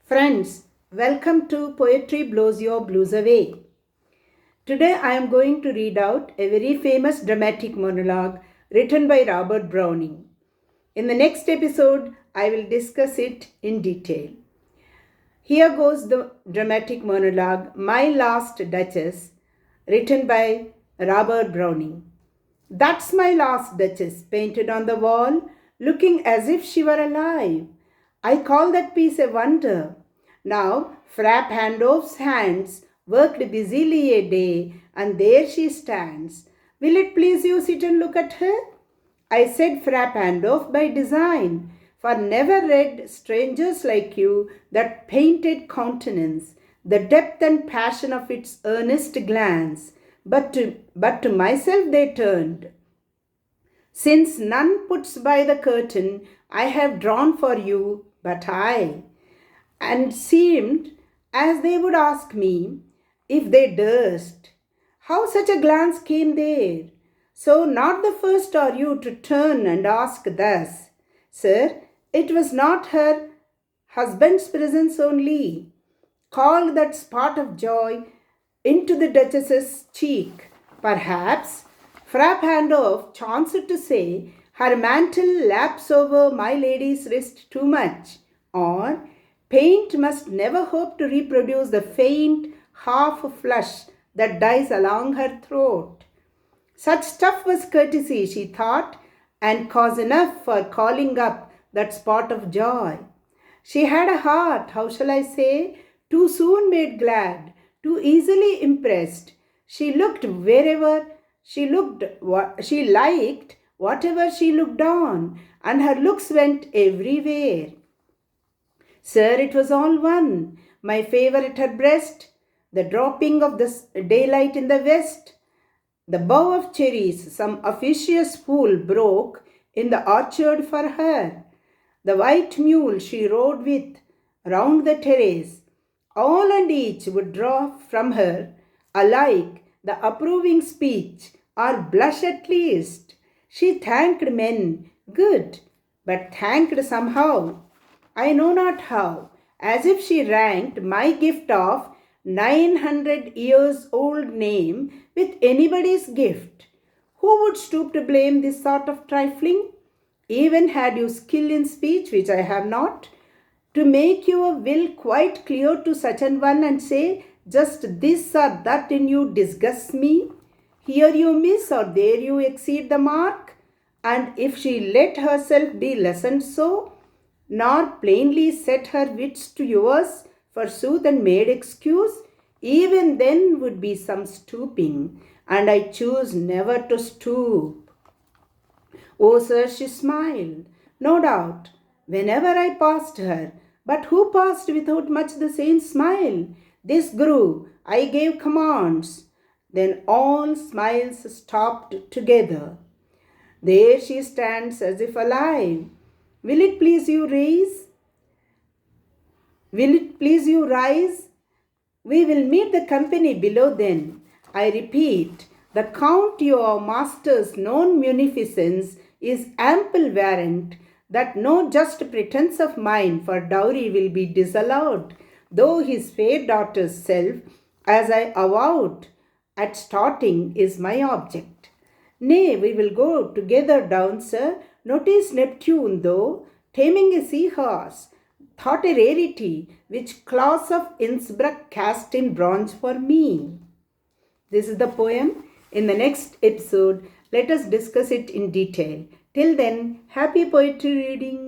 Friends, welcome to Poetry Blows Your Blues Away. Today I am going to read out a very famous dramatic monologue written by Robert Browning. In the next episode, I will discuss it in detail. Here goes the dramatic monologue, My Last Duchess, written by Robert Browning. That's my last Duchess, painted on the wall, looking as if she were alive. I call that piece a wonder. Now, Frapp Handoff's hands worked busily a day, and there she stands. Will it please you sit and look at her? I said Frapp Handoff by design, for never read strangers like you that painted countenance, the depth and passion of its earnest glance. But to myself they turned. Since none puts by the curtain, I have drawn for you but I, and seemed as they would ask me, if they durst, how such a glance came there. So not the first are you to turn and ask thus. Sir, it was not her husband's presence only called that spot of joy into the Duchess's cheek. Perhaps Frapp Handoff chanced to say, her mantle laps over my lady's wrist too much, or paint must never hope to reproduce the faint half flush that dies along her throat. Such stuff was courtesy, she thought, and cause enough for calling up that spot of joy. She had a heart, how shall I say, too soon made glad, too easily impressed. She looked wherever she looked, she liked whatever she looked on, and her looks went everywhere. Sir, it was all one, my favour at her breast, the dropping of the daylight in the west, the bough of cherries some officious fool broke in the orchard for her, the white mule she rode with round the terrace, all and each would draw from her alike the approving speech, or blush at least. She thanked men, good, but thanked somehow, I know not how, as if she ranked my gift of 900 years old name with anybody's gift. Who would stoop to blame this sort of trifling? Even had you skill in speech, which I have not, to make your will quite clear to such an one and say, just this or that in you disgusts me. Here you miss or there you exceed the mark. And if she let herself be lessoned so, nor plainly set her wits to yours, forsooth and made excuse, even then would be some stooping, and I choose never to stoop. Oh, sir, she smiled, no doubt, whenever I passed her, but who passed without much the same smile? This grew, I gave commands, then all smiles stopped together. There she stands as if alive. Will it please you raise? Will it please you rise? We will meet the company below then. I repeat, the count your master's known munificence is ample warrant that no just pretence of mine for dowry will be disallowed, though his fair daughter's self, as I avowed at starting, is my object. Nay, we will go together down, sir. Notice Neptune, though, taming a seahorse, thought a rarity, which Claus of Innsbruck cast in bronze for me. This is the poem. In the next episode, let us discuss it in detail. Till then, happy poetry reading.